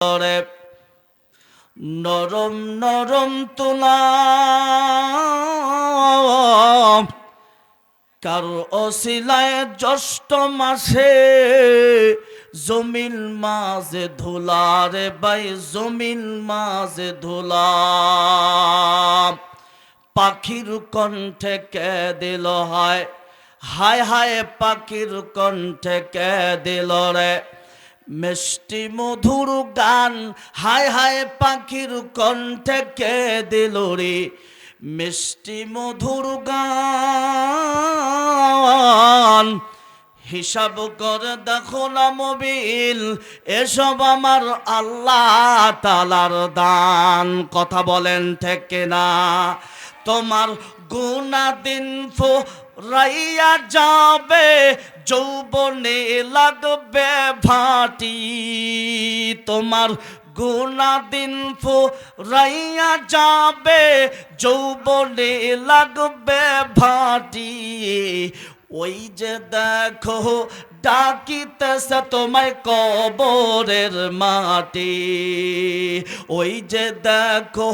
রে নরম নরম তুলা কারো অসিলায় জ্যৈষ্ঠ মাসে জমিন মাঝে ধুলা রে ভাই জমিন মাঝে ধুলা পাখির কণ্ঠে কে দিল হায় হায় হায় পাখির কণ্ঠে কে দিল রে মিষ্টি মধুর গান হায় হায় পাখির কণ্ঠে কে দিল রে মিষ্টি মধুর গান হিসাব করে দেখো না মোবিল এসব আমার আল্লাহ তাআলার দান কথা বলেন ঠিক না তোমার গুনাহ দিন রাইয়া যাবে যৌবনে লাগবে ভাটি তোমার গুনাহ দিন রাইয়া যাবে যৌবনে লাগবে ভাটি ওই যে দেখো ডাকিতেছে তোমায় কবরের মাটি ওই যে দেখো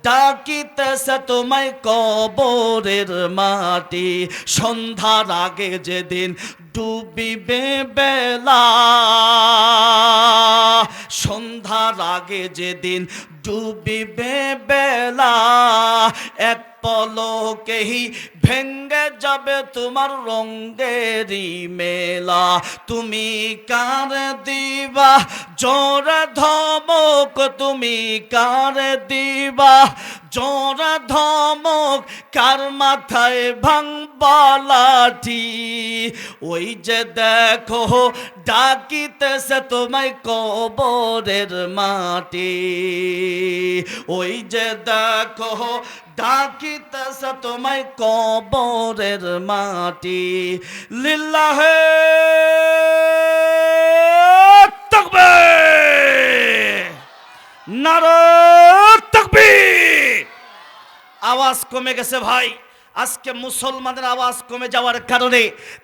ডাকিতেছে তোমায় কবরের মাটি সন্ধ্যার আগে যেদিন ডুবিবে বেলা সন্ধ্যার আগে যেদিন ডুবিবে বেলা এক পলকেই ভেঙ্গে যাবে তোমার রঙেরই মেলা তুমি কার দিবা জোরে ধমক তুমি কার দিবা জোরে ধমক কার মাথায় ভাঙবা লাঠি ওই যে দেখো ডাকিতেছে তোমায় কবরের মাটি ওই যে দেখো ডাকিতেছে তোমায় কবরের মাটি লিল্লাহে তাকবীর নারে তাকবীর আওয়াজ কমে গেছে ভাই আজকে মুসলমানের আওয়াজ কমে যাওয়ার কারণে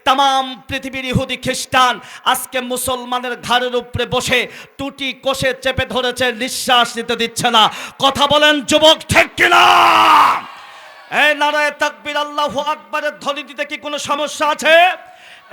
তাম পৃথিবীর ইহুদি খ্রিস্টান আজকে মুসলমানের ঘাড়ের উপরে বসে টুটি কষে চেপে ধরেছে নিঃশ্বাস নিতে দিচ্ছে না কথা বলেন যুবক ঠিক কিনা এই নারায়ে তাকবীর আল্লাহু আকবারের ধ্বনি দিতে কি কোনো সমস্যা আছে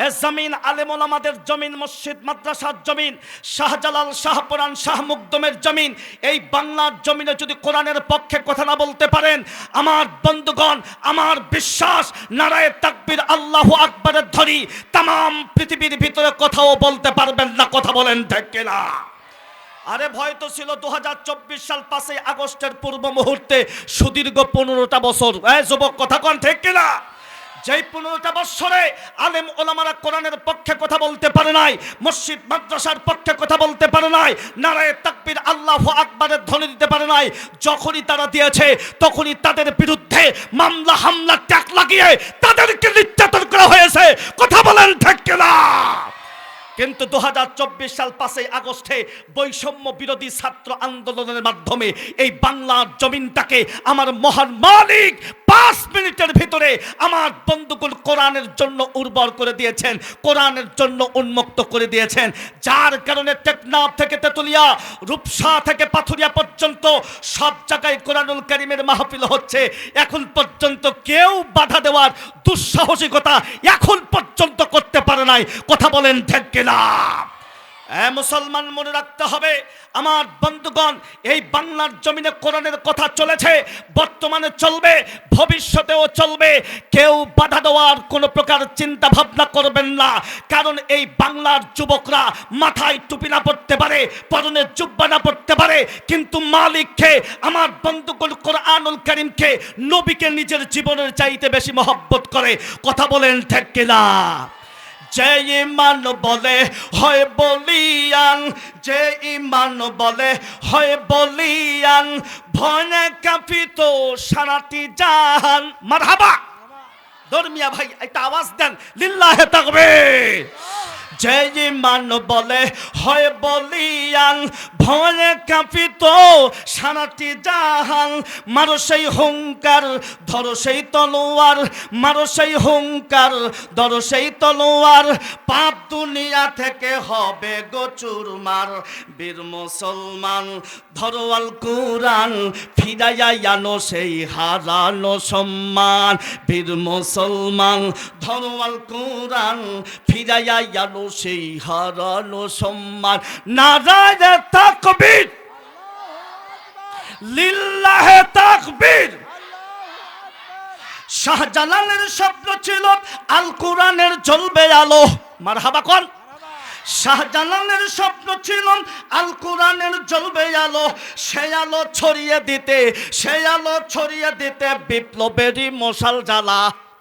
এ জমিন আলেম ওলামাদের জমিন মসজিদ মাদ্রাসার জমিন শাহজালাল শাহপুরান শাহ মুকদমের জমিন এই বাংলার জমিনে যদি কোরআনের পক্ষে কথা না বলতে পারেন আমার বন্ধুগণ আমার বিশ্বাস নারায়ে তাকবীর আল্লাহু আকবারের ধ্বনি তাম পৃথিবীর ভিতরে কথাও বলতে পারবেন না কথা বলেন ঠিক কিনা আরে ভয় তো ছিল 2024 সাল 5 আগস্টের পূর্ব মুহূর্তে সুদীর্ঘ 15টা বছর যুবক কথা কোন ঠিক কিনা যেই 15টা বছরে আলেম ওলামারা কোরআনের পক্ষে কথা বলতে পারে নাই মসজিদ মাদ্রাসার পক্ষে কথা বলতে পারে নাই নারায়ে তাকবীর আল্লাহু আকবারের ধ্বনি দিতে পারে নাই যখনই তারা দিয়েছে তখনই তাদের বিরুদ্ধে মামলা হামলা ট্যাগ লাগিয়ে তাদেরকে নির্যাতন করা হয়েছে কথা বলেন ঠিক কিনা কিন্তু 2024 সাল 5 আগস্টে বৈষম্য বিরোধী ছাত্র আন্দোলনের মাধ্যমে এই বাংলার জমিনটাকে আমার মহান মালিক 5 মিনিটের ভিতরে আমার বন্ধুগণ কোরআনের জন্য উর্বর করে দিয়েছেন কোরআনের জন্য উন্মুক্ত করে দিয়েছেন যার কারণে টেকনাফ থেকে তেতুলিয়া রূপসা থেকে পাথুরিয়া পর্যন্ত সব জায়গায় কোরআনুল কারীমের মাহফিল হচ্ছে এখন পর্যন্ত কেউ বাধা দেওয়ার দুঃসাহসিকতা এখন পর্যন্ত করতে পারে নাই কথা বলেন ঠিক কিনা মুসলমান মনে রাখতে হবে আমার বন্ধুগণ এই বাংলার জমিনে কোরআনের কথা চলেছে বর্তমানে চলবে ভবিষ্যতেও চলবে কেউ বাধা দেওয়ার কোনো প্রকার চিন্তা ভাবনা করবেন না কারণ এই বাংলার যুবকরা মাথায় টুপি না পড়তে পারে পরনে জুব্বা না পড়তে পারে কিন্তু মালিককে আমার বন্ধুগণ কোরআনুল কারীমকে নবীকে নিজের জীবনের চাইতে বেশি মহব্বত করে কথা বলেন ঠিক কিনা যে ইমান বলে হয় বলিয়ান যে ইমান বলে হয় বলিয়ান ভয়ে কাঁপিত সারাটি জাহান মারহাবা ধর্মিয়া ভাই একটা আওয়াজ দেন লিল্লাহে তাকবীর যে ইমান বলে হয় বলিয়ান, ভয়ে কাঁপিত সারাটি জাহান। মারো সেই হুঙ্কার ধরো সেই তলোয়ার, মারো সেই হুঙ্কার ধরো সেই তলোয়ার, পাপ দুনিয়া থেকে হবে গো চুরমার। বীর মুসলমান ধরো আল কুরআন, ফিরাইয়া আনো সেই হারানো সম্মান। বীর মুসলমান ধরো আল কুরআন, ফিরাইয়া আনো সেই হারানো সম্মান। নারায়ে তাকবীর, লিল্লাহে তাকবীর। শাহজালালের স্বপ্ন ছিল আল কুরআনের জ্বলবে আলো। মারহাবা কোন? শাহজালালের স্বপ্ন ছিল আল কুরআনের জ্বলবে আলো। সেই আলো ছড়িয়ে দিতে, সেই আলো ছড়িয়ে দিতে বিপ্লবেরই মশাল জ্বালা।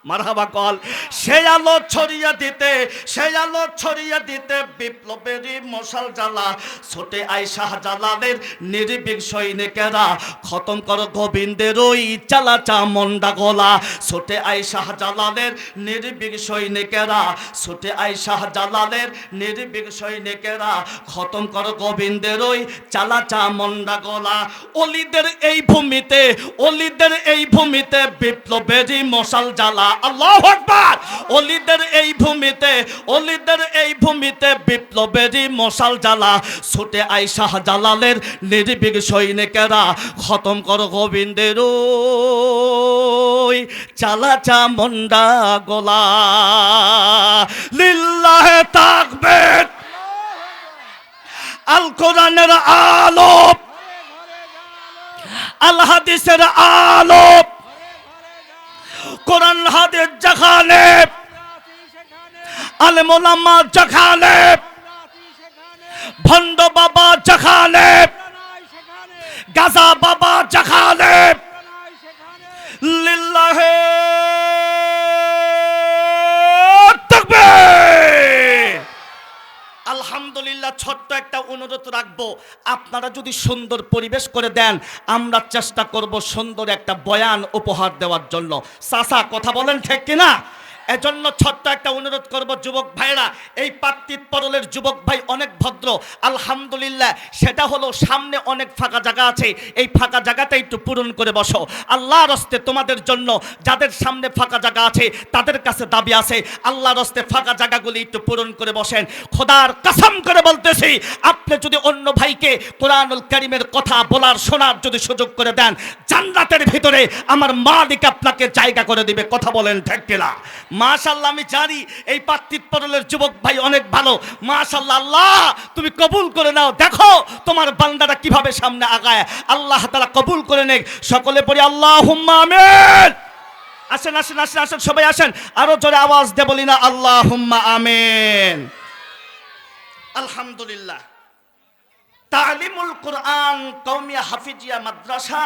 মারহাবা কল। সেই আলো ছড়িয়ে দিতে, সেই আলো ছড়িয়ে দিতে বিপ্লবেরই মশাল জ্বালা। ছোটে আই শাহজালালের নির্ভীক সৈনিকেরা, খতম করো গোবিন্দের ওই চালা চামুন্ডা গলা। ছোটে আই শাহজালালের নির্ভীক সৈনিকেরা, ছোটে আই শাহজালালের নির্ভীক সৈনিকেরা, খতম করো গোবিন্দের ওই চালা চামুন্ডা গলা। অলিদের এই ভূমিতে, অলিদের এই ভূমিতে বিপ্লবেরই মশাল জ্বালা। আল্লাহু আকবার। অলিদের এই ভূমিতে, অলিদের এই ভূমিতে বিপ্লবেরই মশাল জ্বালা। ছুটে আই শাহজালালের নির্ভীক সৈনিকেরা, খতম করো গোবিন্দের ওই চালা চামুন্ডা গলা। লিল্লাহে তাকবীর। আল কোরআনের আলো, আল হাদিসের আলো, কোরআন হাদিস যেখানে, আলেম ওলামা যেখানে, ভণ্ড বাবা যেখানে, গাজা বাবা যেখানে, লিল্লাহে তাকবীর। আলহামদুলিল্লাহ। ছোট্ট একটা অনুরোধ রাখবো, আপনারা যদি সুন্দর পরিবেশ করে দেন, আমরা চেষ্টা করব সুন্দর একটা বয়ান উপহার দেওয়ার জন্য। চাচা কথা বলেন ঠিক কিনা? এজন্য ছোট্ট একটা অনুরোধ করব যুবক ভাইরা, এই পাত্তিত পরলের যুবক ভাই অনেক ভদ্র আলহামদুলিল্লাহ। সেটা হলো সামনে অনেক ফাঁকা জায়গা আছে, এই ফাঁকা জায়গাটা একটু পূরণ করে বসো। আল্লাহর হস্তে তোমাদের জন্য, যাদের সামনে ফাঁকা জায়গা আছে তাদের কাছে দাবি আছে, আল্লাহর হস্তে ফাঁকা জায়গাগুলি একটু পূরণ করে বসেন। খোদার কসম করে বলতেছি, আপনি যদি অন্য ভাইকে কোরআনুল কারীমের কথা বলার শোনার যদি সুযোগ করে দেন, জান্নাতের ভিতরে আমার মালিক আপনাকে জায়গা করে দিবে। কথা বলেন ঠিক কিনা? মাশাআল্লাহ। আমি জানি এই পাত্তিত পরলের যুবক ভাই অনেক ভালো। মাশাআল্লাহ। আল্লাহ তুমি কবুল করে নাও। দেখো তোমার বান্দাটা কিভাবে সামনে আগায়। আল্লাহ তাআলা কবুল করে নেক। সকলে পড়ি আল্লাহুম্মা আমিন। আসেন আসেন আসেন আসেন সবাই আসেন, আরো জোরে আওয়াজ দিয়ে বলি না আল্লাহুম্মা আমিন। আলহামদুলিল্লাহ। তালিমুল কোরআন কওমিয়া হাফিজিয়া মাদ্রাসা